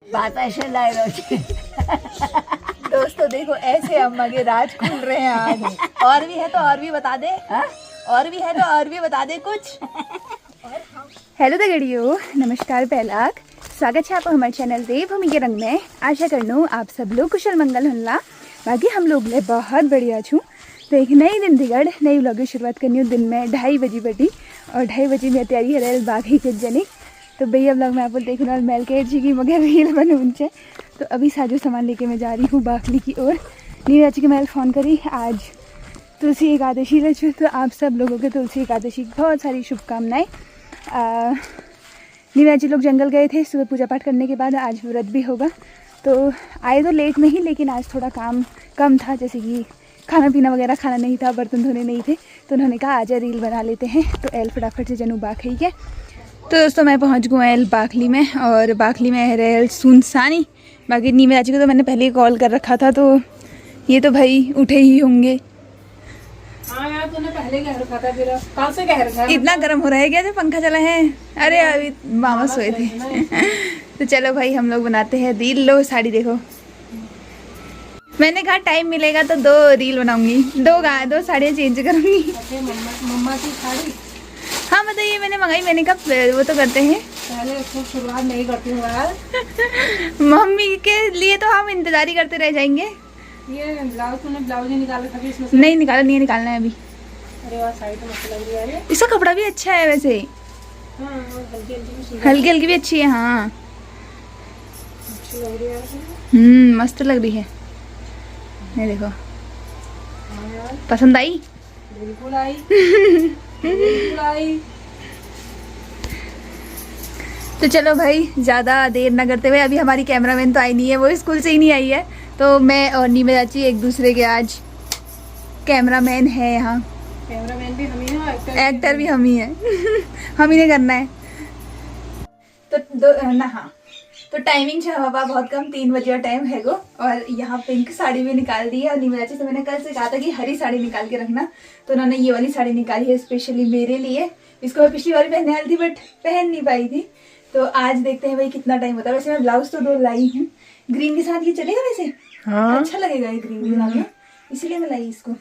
बात ऐसे लाई रोचे। दोस्तों देखो ऐसे अम्मा के राज खुल रहे हैं आज। और भी है तो और भी बता दे। हा? और भी है तो और भी बता दे कुछ। हेलो दगड़ियों, नमस्कार पहलाक स्वागत है आपको हमारे चैनल देवभूमि के रंग में। आशा करनू आप सब लोग कुशल मंगल होना। बाकी हम लोग ले बहुत बढ़िया छूँ। तो एक नई दिन दिगड़ नई व्लॉग की शुरुआत करनी हूँ। दिन में 2:30 बजी बटी और 2:30 बजे में तैयारी है बाकी के जनी। तो भैया व्लॉग में आपको देखने वाले मेल के जी की मगर रील बने उनसे। तो अभी साजो सामान लेके मैं जा रही हूँ बाखली की ओर। नीराजी के मैल फ़ोन करी आज तुलसी एकादशी ले छू। तो आप सब लोगों के तुलसी एकादशी की बहुत सारी शुभकामनाएं। नीराजी लोग जंगल गए थे सुबह पूजा पाठ करने के बाद। आज व्रत भी होगा तो आए तो लेट में ही, लेकिन आज थोड़ा काम कम था, जैसे कि खाना पीना वगैरह खाना नहीं था, बर्तन धोने नहीं थे। तो उन्होंने कहा आजा रील बना लेते हैं। तो एल फटाफट से जनू बाखली के। तो दोस्तों मैं पहुंच गई एल बाखली में और बाखली में रेल सुनसानी। बाकी नीराजी को तो मैंने पहले ही कॉल कर रखा था, तो ये तो भाई उठे ही होंगे। हाँ यार तूने पहले कह रखा था, फिर कहाँ से कह रखा है? इतना गर्म हो रहा है क्या जो पंखा चला है? अरे अभी मामा सोए थे। तो चलो भाई हम लोग बनाते हैं रील। लो साड़ी देखो। मैंने कहा टाइम मिलेगा तो 2 रील बनाऊंगी, 2 साड़ियाँ चेंज करूंगी। मम्मा की साड़ी। हाँ बताइए, मैंने मंगाई। मैंने कहा वो तो करते हैं, पहले उसको शुरुआत नहीं करती हूँ यार। मम्मी के लिए तो हम इंतजार ही करते रह जाएंगे। ये ब्लाउज तूने ब्लाउज ही निकाला था इसमें से? नहीं निकाला, नहीं निकालना है अभी। अरे वाह साड़ी तो मस्त लग रही है ये। इसका कपड़ा भी अच्छा है वैसे। हाँ हल्की हल्की हल्की भी अच्छी है। हाँ अच्छी लग रही है। मस्त लग रही है। ये देखो, हाँ यार पसंद आई? बिल्कुल आई। बिल्कुल आई। तो चलो भाई ज़्यादा देर ना करते हुए, अभी हमारी कैमरामैन तो आई नहीं है, वो स्कूल से ही नहीं आई है। तो मैं और नीमे चाची एक दूसरे के आज कैमरामैन है यहाँ। कैमरामैन भी हम ही हैं, एक्टर भी हम ही है। हम ही ने करना है। तो हाँ, तो टाइमिंग है हवा बहुत कम, 3 बजे का टाइम है गो। और यहाँ पिंक साड़ी भी निकाल दी है। और नीमे चाची से मैंने कल से कहा था कि हरी साड़ी निकाल के रखना, तो उन्होंने ये वाली साड़ी निकाली है स्पेशली मेरे लिए। इसको मैं पिछली बार पहनने वाली थी बट पहन नहीं पाई थी। तो आज देखते हैं भाई कितना टाइम होता है। वैसे मैं ब्लाउज तो 2 लाई हूँ। ग्रीन के साथ ये चलेगा वैसे? हाँ अच्छा लगेगा ये ग्रीन के साथ में, इसीलिए मैं लाई इसको।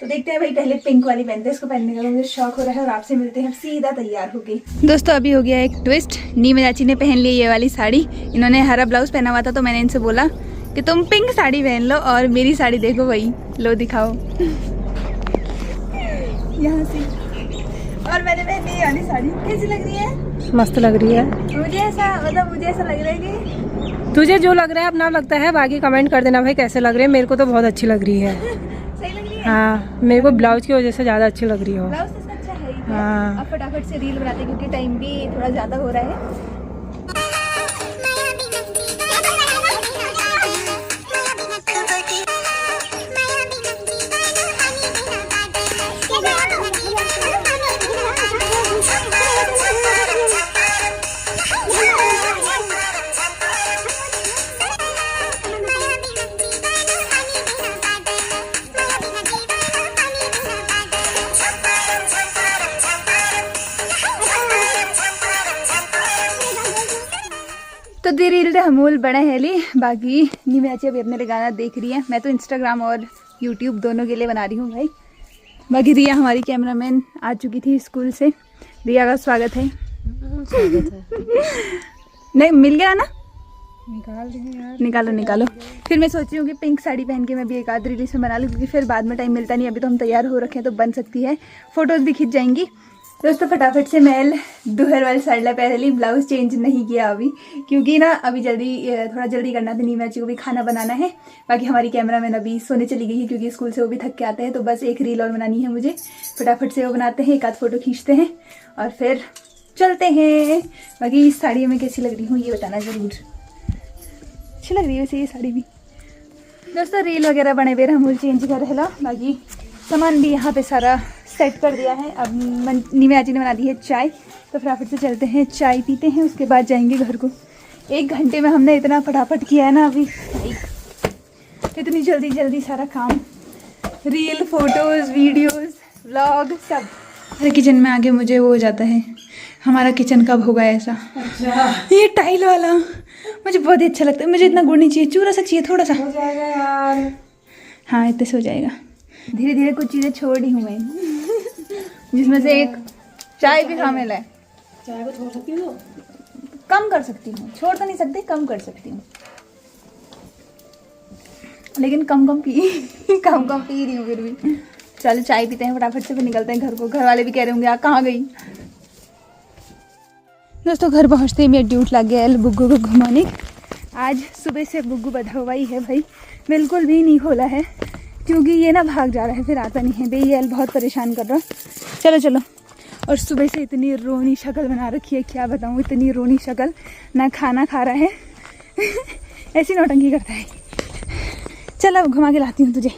तो देखते हैं भाई, पहले पिंक वाली पहनते हैं। इसको पहनने का मुझे शौक हो रहा है। और आपसे मिलते हैं सीधा तैयार हो गई। दोस्तों अभी हो गया एक ट्विस्ट। नीमे चाची ने पहन ली ये वाली साड़ी। इन्होंने हरा ब्लाउज पहना हुआ था, तो मैंने इनसे बोला कि तुम पिंक साड़ी पहन लो और मेरी साड़ी देखो भाई। लो दिखाओ यहाँ से। और मैंने पहनी ये वाली साड़ी। कैसी लग रही है? मस्त लग रही है। मुझे ऐसा लग रहा है कि तुझे जो लग रहा है अपना लगता है, बाकी कमेंट कर देना भाई कैसे लग रहे हैं। मेरे को तो बहुत अच्छी लग रही है। सही लग रही है। हाँ मेरे को ब्लाउज की वजह से ज़्यादा अच्छी लग रही हो। ब्लाउज तो अच्छा है ही। हाँ। अब फटाफट से रील बनाते हैं क्योंकि टाइम भी थोड़ा ज़्यादा हो रहा है। तो दी रील दे हमूल बड़े है ली। बाकी नीमे चाची अभी अपने लिए गाना देख रही है। मैं तो इंस्टाग्राम और यूट्यूब दोनों के लिए बना रही हूँ भाई। बाकी रिया हमारी कैमरामैन आ चुकी थी स्कूल से। रिया का स्वागत है। स्वागत है। नहीं मिल गया ना? निकाल देंगे यार। निकालो। फिर मैं सोच रही हूँ कि पिंक साड़ी पहन के मैं भी एक आध रील इसमें बना लूँ, क्योंकि फिर बाद में टाइम मिलता नहीं। अभी तो हम तैयार हो रखे हैं तो बन सकती है, फोटोज़ भी खिंच जाएंगी। दोस्तों फटाफट से मैल दुहर वाली साड़ी पहन ली। ब्लाउज चेंज नहीं किया अभी, क्योंकि ना अभी थोड़ा जल्दी करना था। नीमे चाची को भी खाना बनाना है। बाकी हमारी कैमरामैन अभी सोने चली गई है, क्योंकि स्कूल से वो भी थक के आते हैं। तो बस एक रील और बनानी है मुझे। फटाफट से वो बनाते हैं, एक आध फोटो खींचते हैं और फिर चलते हैं। बाकी इस साड़ी में कैसी लग रही हूँ ये बताना ज़रूर। अच्छी लग रही है वैसे ये साड़ी भी। दोस्तों रील वगैरह बने हुए हमूल चेंज कर रहे। बाकी सामान भी यहाँ पे सारा सेट कर दिया है। अब नीमे चाची ने बना दी है चाय, तो फटाफट से चलते हैं चाय पीते हैं, उसके बाद जाएंगे घर को। 1 घंटे में हमने इतना फटाफट किया है ना अभी, इतनी जल्दी सारा काम, रील, फोटोज़, वीडियोज़, व्लॉग सब। अरे किचन में आके मुझे वो हो जाता है, हमारा किचन कब होगा ऐसा। अच्छा। ये टाइल वाला मुझे बहुत ही अच्छा लगता है। मुझे इतना गुड़ नहीं चाहिए, चूरा सा चाहिए, थोड़ा सा। हो जाएगा यार। हाँ इतने से हो जाएगा। धीरे धीरे कुछ चीज़ें छोड़ रही हूँ मैं जिसमें से एक चाय भी शामिल है। चाय को छोड़ सकती हो? कम कर सकती हूँ, छोड़ तो नहीं सकती, कम कर सकती हूँ, लेकिन कम कम पी रही हूँ फिर भी। चलो चाय पीते हैं फटाफट से, फिर निकलते हैं घर को। घर वाले भी कह रहे होंगे यार कहाँ गई। दोस्तों घर पहुँचते ही मेरा ड्यूट लग गया है बुग्गू को घुमाने। आज सुबह से बुग्गू बंधा हुआ ही है भाई, बिल्कुल भी नहीं खोला है, क्योंकि ये ना भाग जा रहा है फिर आता नहीं है। बे ये बहुत परेशान कर रहा। चलो चलो। और सुबह से इतनी रोनी शक्ल बना रखी है, क्या बताऊँ, इतनी रोनी शक्ल, ना खाना खा रहा है ऐसी नौटंकी करता है। चल अब घुमा के लाती हूँ तुझे।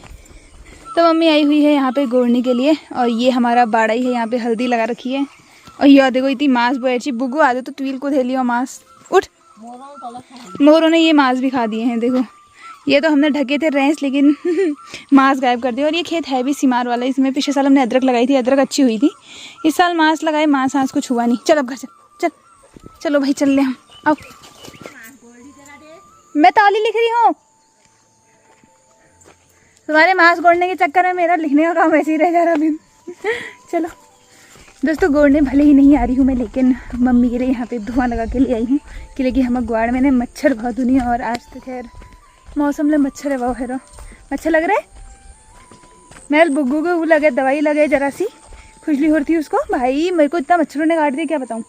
तो मम्मी आई हुई है यहाँ पे गोड़ने के लिए, और ये हमारा बाड़ा ही है, यहाँ पे हल्दी लगा रखी है। और ये देखो इतनी मांस बोएची बुग्गू आ दे तो ट्वील को दे लियो मांस। उठ, मोरों ने ये मांस भी खा दिए हैं। देखो ये तो हमने ढके थे रेंस, लेकिन मांस गायब कर दिया। और ये खेत है भी सीमार वाला, इसमें पिछले साल हमने अदरक लगाई थी, अदरक अच्छी हुई थी। इस साल मांस लगाए, मांस कुछ हुआ नहीं। चल अब घर चल, चलो भाई चल ले हम। आओ, मैं ताली लिख रही हूँ। तुम्हारे मांस गोड़ने के चक्कर में मेरा लिखने का काम ऐसे ही रह जा रहा अभी। चलो दोस्तों, गोड़ने भले ही नहीं आ रही हूँ मैं, लेकिन मम्मी के लिए यहाँ पे धुआं लगा के ले आई हूँ, क्योंकि हम ग्वाड़ में मच्छर बहुत हुई। और आज तो खैर मौसम में मच्छर है, वो है मच्छर लग रहा है। मैं बुग्गू को वो लगे, दवाई लगे, जरा सी खुजली हो रही थी उसको। भाई मेरे को इतना मच्छरों ने काट दिया, क्या बताऊँ।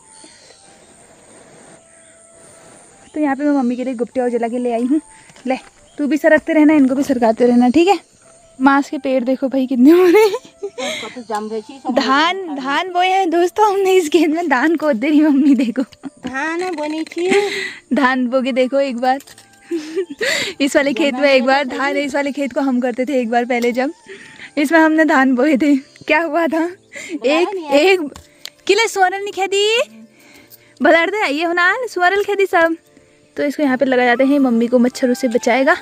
तो यहाँ पे मैं मम्मी के लिए गुप्टे और जला के ले आई हूँ। ले तू भी सरकते रहना, इनको भी सरकाते रहना, ठीक है। मांस के पेड़ देखो भाई कितने हो रहे हैं। धान बोए हैं दोस्तों हमने इस खेत में। धान को दे रही मम्मी, देखो धान बोनी थी, धान बो के देखो एक बार। इस वाले खेत में एक बार धान, इस वाले खेत को हम करते थे एक बार पहले, जब इसमें हमने धान बोए थे। क्या हुआ था, एक किले सुअरल नहीं खेती भलाड़ दे ये होना सुअरल खेती सब। तो इसको यहाँ पे लगा जाते हैं, मम्मी को मच्छरों से बचाएगा।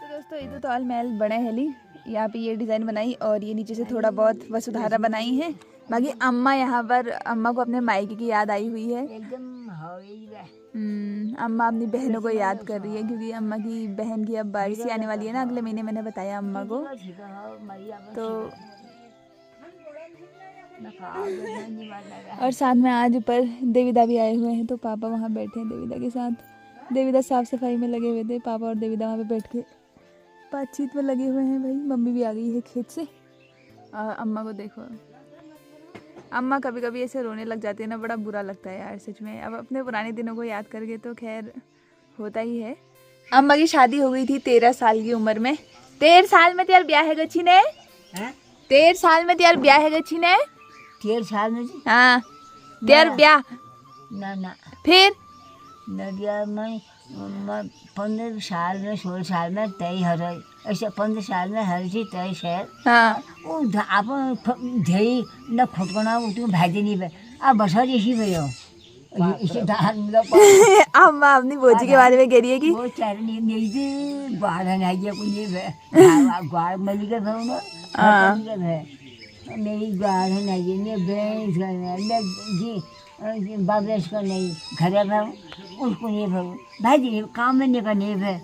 दोस्तों ये तो ताल महल बने हेली, यहाँ पे ये डिज़ाइन बनाई, और ये नीचे से थोड़ा बहुत वसुधारा बनाई है। बाकी अम्मा यहाँ पर, अम्मा को अपने मायके की याद आई हुई है। अम्मा अपनी बहनों को याद कर रही है, क्योंकि अम्मा की बहन की अब बारिश आने वाली है ना, अगले महीने। मैंने बताया अम्मा को, तो और साथ में आज ऊपर देविदा भी आए हुए हैं, तो पापा वहाँ बैठे हैं देविदा के साथ। देविदा साफ सफाई में लगे हुए थे, पापा और देविदा वहाँ पे बैठ के बातचीत में लगे हुए हैं। भाई मम्मी भी आ गई है खेत से। अम्मा को देखो, अम्मा कभी कभी ऐसे रोने लग जाती है ना, बड़ा बुरा लगता है यार सच में। अब अपने पुराने दिनों को याद करके तो खैर होता ही है। अम्मा की शादी हो गई थी 13 साल की उम्र में। 13 साल में त्यार ब्याह है गच्छी ने, 13 साल में त्यार ब्याह है गच्छी ने, 13 साल में जी? हाँ त्यार ब्याह ना फिर नदिया में 15 साल में 16 साल में तय हर ऐसे 15 साल में हर चीज तय शहर। हाँ वो आप धेरी न खोटकना तुम भाई नहीं भाई आप बसा जैसी भाई हो इसे धान अम्मा अपनी बोझी के बारे में कह रही है कि वो चारनी नहीं थी बाहर नहीं गया कोई नहीं बाहर मली का भाव ना है मेरी बाहर नहीं है बेंच का जी बाबेश का नहीं घर भाव उसको नहीं भाव भाई जी काम में नहीं का नहीं भाई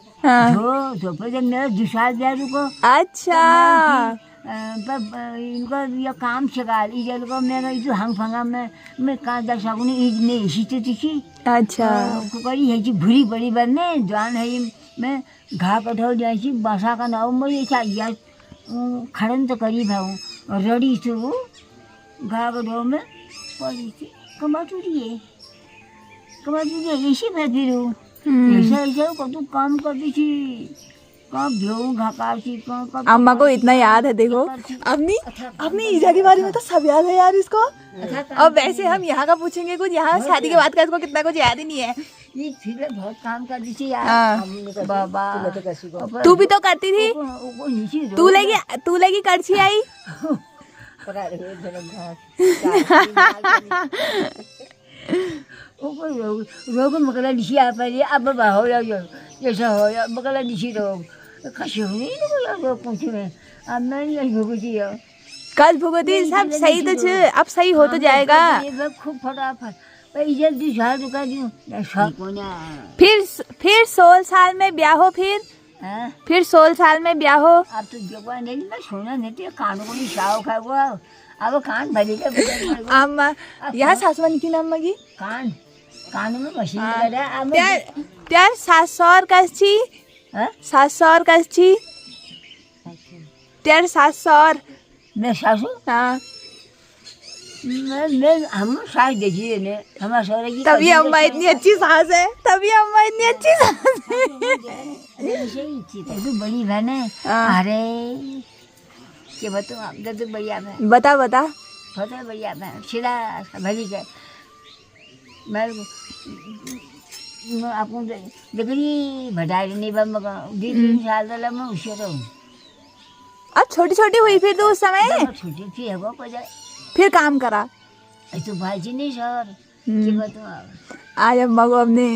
तो पर जब मेरा 2 साल ब्याह रुको। अच्छा इनका ये काम शिकार इधर को मेरा जो हंग फंगा मैं कहाँ जा सकूँ नहीं इसी तो दिखी। अच्छा कुकरी है जी भूरी बड़ी बनने जान है मैं घा कठौ जाए बासा का नाव मैं ये चाहिए खड़न तो करी भाऊ रड़ी से वो घा कठौ में पड़ी थी कमाचूरी है ऐसी मैं फिर हूँ ऐसा कतू काम करती थी अम्मा को इतना याद है। देखो अपनी ईजा के बारे में तो सब याद है यार इसको। अब वैसे हम यहाँ का पूछेंगे कुछ, यहाँ शादी के बाद का इसको कितना कुछ याद ही नहीं है। ये फिर बहुत काम करती थी यार बाबा। तू भी तो करती थी, तू लेगी करछी आई। रोग मकला निशी आ पाई अब हो जैसा हो मकला निशी रोग तो कशी हुई ना पूछ में अब मैं नहीं भुगती है कल भुगती सब सही तो छे, अब सही हो तो जाएगा। ये खूब फटाफट भाई जल्दी झाड़ दुका दूं फिर 16 साल में ब्याह हो, फिर 16 साल में ब्याह हो। अब तो जगह नहीं मैं सोना नहीं तो कान को नहीं शाव खा हुआ अब कान भरी का अम्मा यहाँ सासवन की नाम मगी कान में मशीन लगा अब त्यार सासौर कस छी त्यार सासौर मैं सासू हाँ मैं हम सास देखिए ने हमारा सौरे की तभी अम्मा इतनी अच्छी सास है, तभी अम्मा इतनी अच्छी सास है। ऐसे ही थी तो बड़ी बहन है। अरे क्या बताऊँ आप तो बढ़िया बहन बता पता बढ़िया बहन सीधा भली के मैं आपको देखिए भटाई नहीं बम 2-3 साल तक मैं उसे रहूँ अब छोटी हुई फिर तो उस समय छोटी थी है वो फिर काम करा तो भाई जी नहीं सर क्या बताऊँ आप आज अम्मा को अपने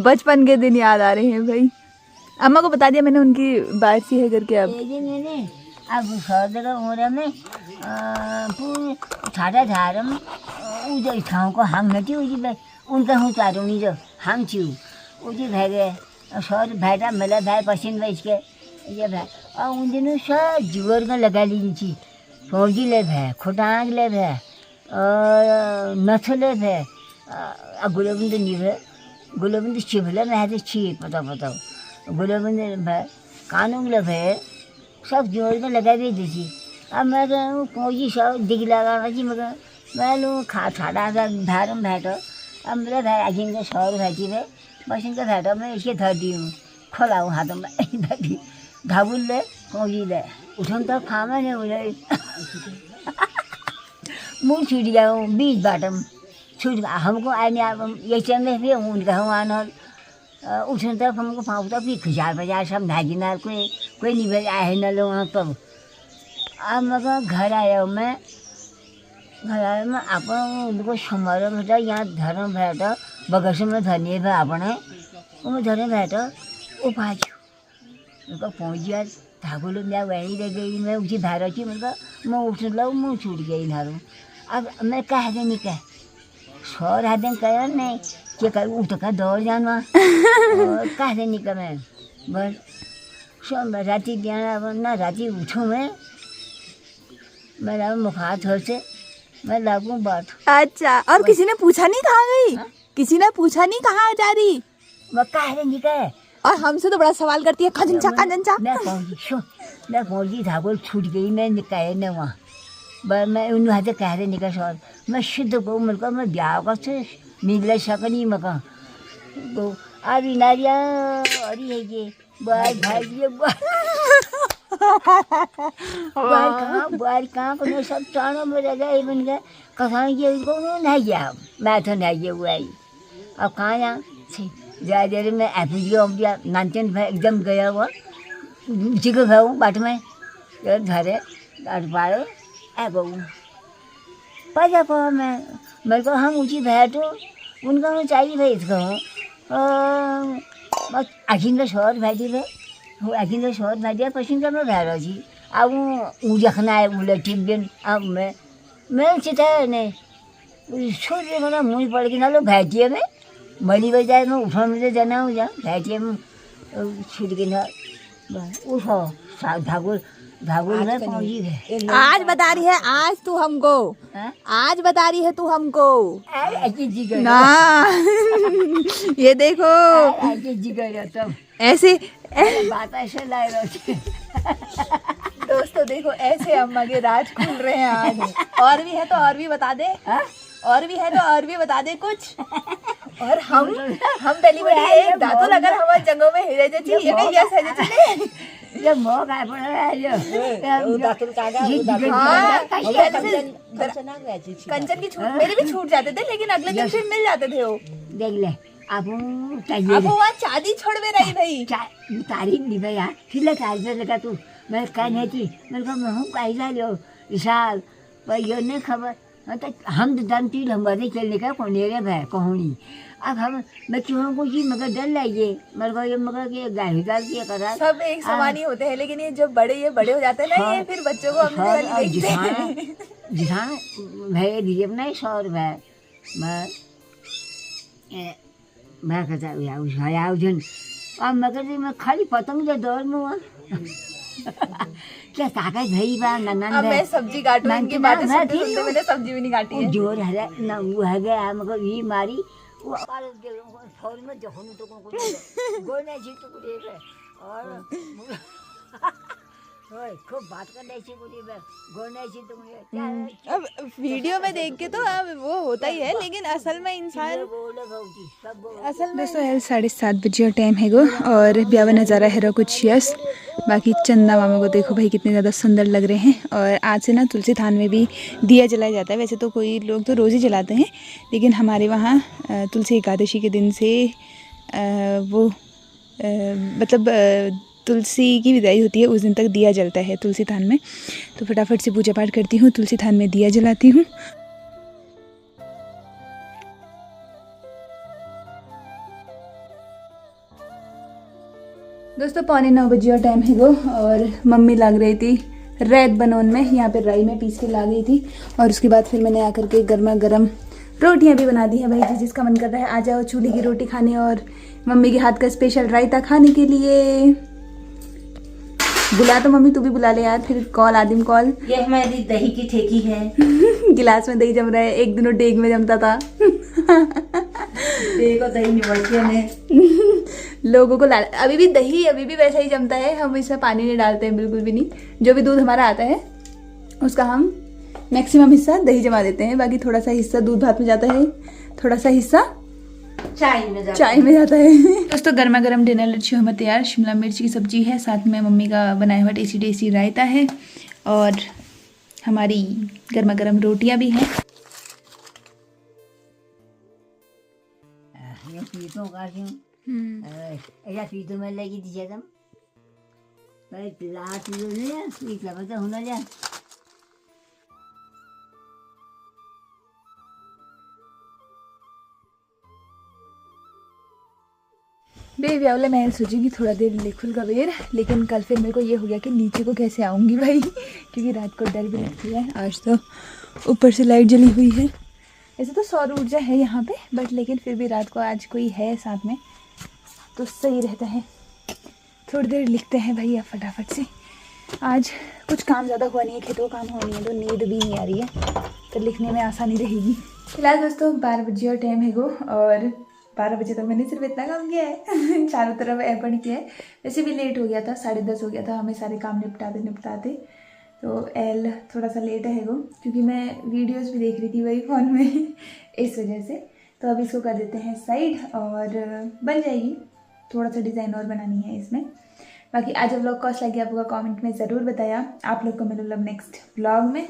बचपन के दिन याद आ रहे हैं भाई। अम्मा को बता दिया मैंने उनकी बारसी है करके। अब मैंने अब सर्द का हो रहा मैं पूरे ठाडा झारम उधर ठाउँ को हांग नथी उजी भाई उनका हूँ चारों नहीं जो हांग छिउ उजी भाई गए सर भाईटा मेला भाई पसीन भाई इसके ये भाई और उन दिनों सब जुअर में लगा ली थी फौजी ले भै खुटांग ले भै और नथ ले भै गुलाबंद नहीं भै गुलाबंद छिभले में है छी पता गुलाबंद भै कानून ले भै सब जोड़ में लगा दी थी। अब मैं कहूँ फौजी सब दिख लगाना जी मैं लोग खा ठाड़ा धारम भैटो अब मेरे भाई आगे के सौर भाई भै बस इनका भैटो मैं इसके धरती हूँ खोलाऊँ हाथों में धरती धाबुल ले फौजी ले उठन तो खामा नहीं बोले मुँह छूट गया हूँ बीच बाटम छूट हमको आने ये चलने फिर उनका हूँ आनल उठन तक हमको पाँव तक भी खुजार बजार सब धागिनार कोई नहीं बज आए न लो वहाँ तब अब मगर घर आया मैं आप उनको समारोह भेटा यहाँ धर्म भेटा बगस में धनिए भे अपने वो धर्म भेटा वो बाजू उनका पहुँच गया धागोलो मैं वही रह गई मैं उसी धारा की मैं उठ लो मुँह छूट गई धारू अब मैं कह दे नहीं कह सौर हाथ कह नहीं क्या कर उठ का दौड़ जाना कह दे नहीं कह मैं बस सब राती ज्ञान ना राती उठूँ मैं लागू मुखार थोड़ से मैं लागू बात। अच्छा और किसी ने पूछा नहीं कहाँ गई किसी ने पूछा नहीं कहाँ जा रही मैं कह दे नहीं कह और हमसे तो बड़ा सवाल करती है कंचन मैं पहुँची धागोल छूट गई मैं निकाय न वहाँ बस मैं उन हाथ कह रहे निकल सर मैं शुद्ध को मिलकर मैं ब्याह का से मिल सकनी मका तो अभी नारिया अरे है ये बार भाई ये बार कहाँ को सब चाणों में रह गए बन गए कहाँ ये उनको नहीं गया मैं तो नहीं गया हुआ ही अब कहाँ जा जा दे मैं एपीजिया नानचन भाई एकदम गया हुआ उसी को खाऊँ बाट में धरे पाड़े ऐ गऊ पजा पा मैं मेरे को हम ऊँची बैठो उनका मैं चाहिए भाई इसको बस आखिर का शोर भाई भाई वो आखिर का शोर भाई पसीन का मैं बैठा जी अब वो जखना है बोले टिप दिन अब मैं चिता नहीं छोड़ दे मेरा मुँह पड़ के ना लो बैठिए में मली बजाय में उठा मुझे जाना हो जा बैठिए में छूट के ना उठो धागुल में पहुँची है आज बता रही है आज तू हमको आज बता रही है तू हमको ना ये देखो तब ऐसे बात ऐसे ला रहे दोस्तों देखो ऐसे अम्मा के राज खुल रहे हैं आज और भी है तो और भी बता दे और भी है तो और भी बता दे कुछ और हम पहली बार एक दांतों लगा हमारे जंगों में हिरे जे छी ये यस है जे ये मोह काय पड़ रहा है ये दातुल कागा कंचन की छूट मेरे भी छूट जाते थे लेकिन अगले दिन फिर मिल जाते थे वो देख ले अब अब वो चांदी छोड़ में रही भाई तारीख नहीं भाई यार फिर लगा तू मैं कह नहीं थी मेरे को मैं हूँ कहीं लो विशाल पर ये नहीं खबर हाँ तो हम तो जानती हमारे चलने का कोनेरे है कहोनी अब हम बच्चों को जी मगर डर लाइए मगर के गाय डाल दिया करा सब एक समान ही होते हैं, लेकिन ये जब बड़े हो जाते हैं ना, ये फिर बच्चों को अपने वाली देखते हैं। जिसान भाई दीजिए अपना ही 100 रुपये मैं कहता आयोजन अब मगर मैं खाली पतंग जो दौड़ में क्या ताकत भई बा ननन अब मैं सब्जी काटूं, इनकी बातें सुनते सुनते मैंने सब्जी भी नहीं काटी है। जोर है ना वो है गया मगर ये मारी वो पाल के फौर में जो होने तो को गोने जी तो को और ओए खूब बात करने से को गोने जी तो क्या अब वीडियो में देख के तो अब वो होता ही है, लेकिन असल में इंसान असल में दोस्तों 7:30 बजे टाइम है गो और ब्याह नज़ारा है कुछ यस। बाकी चंदा मामा को देखो भाई कितने ज़्यादा सुंदर लग रहे हैं। और आज से ना तुलसी थान में भी दिया जलाया जाता है। वैसे तो कोई लोग तो रोज़ ही जलाते हैं, लेकिन हमारे वहाँ तुलसी एकादशी के दिन से मतलब तुलसी की विदाई होती है, उस दिन तक दिया जलता है तुलसी थान में। तो फटाफट से पूजा पाठ करती हूँ, तुलसी थान में दिया जलाती हूँ। दोस्तों 8:45 बजे और टाइम है वो, और मम्मी लग रही थी रैत बनोन में, यहाँ पे राई में पीस के ला गई थी। और उसके बाद फिर मैंने आकर के गर्मा गर्म रोटियां भी बना दी है भाई। जिसका मन कर रहा है आ जाओ चूल्हे की रोटी खाने और मम्मी के हाथ का स्पेशल रायता खाने के लिए। बुला तो मम्मी, तू भी बुला ले यार, फिर कॉल आदिम कॉल। ये हमारी दही की ठेकी है। गिलास में दही जम रहा है, एक दिनों डेग में जमता था। देखो दही निबड़ती है लोगों को अभी भी दही अभी भी वैसा ही जमता है, हम इसमें पानी नहीं डालते हैं बिल्कुल भी नहीं। जो भी दूध हमारा आता है उसका हम मैक्सिमम हिस्सा दही जमा देते हैं, बाकी थोड़ा सा हिस्सा दूध भात में जाता है, थोड़ा सा हिस्सा चाय में जाता है। दोस्तों गर्मा गर्म डिनर लच्छी हमें तैयार। शिमला मिर्च की सब्जी है, साथ में मम्मी का बनाया हुआ टेस्टी रायता है, और हमारी गर्मा गर्म रोटियां भी हैं। पीतों का ऐसा पीतों में लगी थी जगम लाट पीत लगा होना जा बेबी वाले मैं सोची कि थोड़ा देर लिखुल का बेर, लेकिन कल फिर मेरे को ये हो गया कि नीचे को कैसे आऊँगी भाई, क्योंकि रात को डर भी लगती है। आज तो ऊपर से लाइट जली हुई है, ऐसे तो सौर ऊर्जा है यहाँ पे, बट लेकिन फिर भी रात को आज कोई है साथ में तो सही रहता है। थोड़ी देर लिखते हैं भैया फटाफट से। आज कुछ काम ज़्यादा हुआ नहीं है, खेतों काम होनी है, तो नींद भी नहीं आ रही है, तो लिखने में आसानी रहेगी। फिलहाल दोस्तों 12 बजे और टाइम है गो, और 12 बजे तक मैंने सिर्फ इतना काम किया है। चारों तरफ एपन किया है। वैसे भी लेट हो गया था, 10:30 हो गया था हमें सारे काम निपटाते। तो एल थोड़ा सा लेट है वो, क्योंकि मैं वीडियोस भी देख रही थी वही फ़ोन में इस वजह से। तो अब इसको कर देते हैं साइड और बन जाएगी। थोड़ा सा डिज़ाइन और बनानी है इसमें। बाकी आज व्लॉग कैसा लगे आपका कमेंट में ज़रूर बताया। आप लोग को मिलूँगा नेक्स्ट व्लॉग में।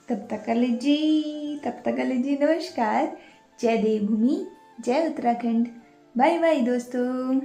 तब तक के लिए नमस्कार। जय देवभूमि, जय उत्तराखंड। बाय बाय दोस्तों।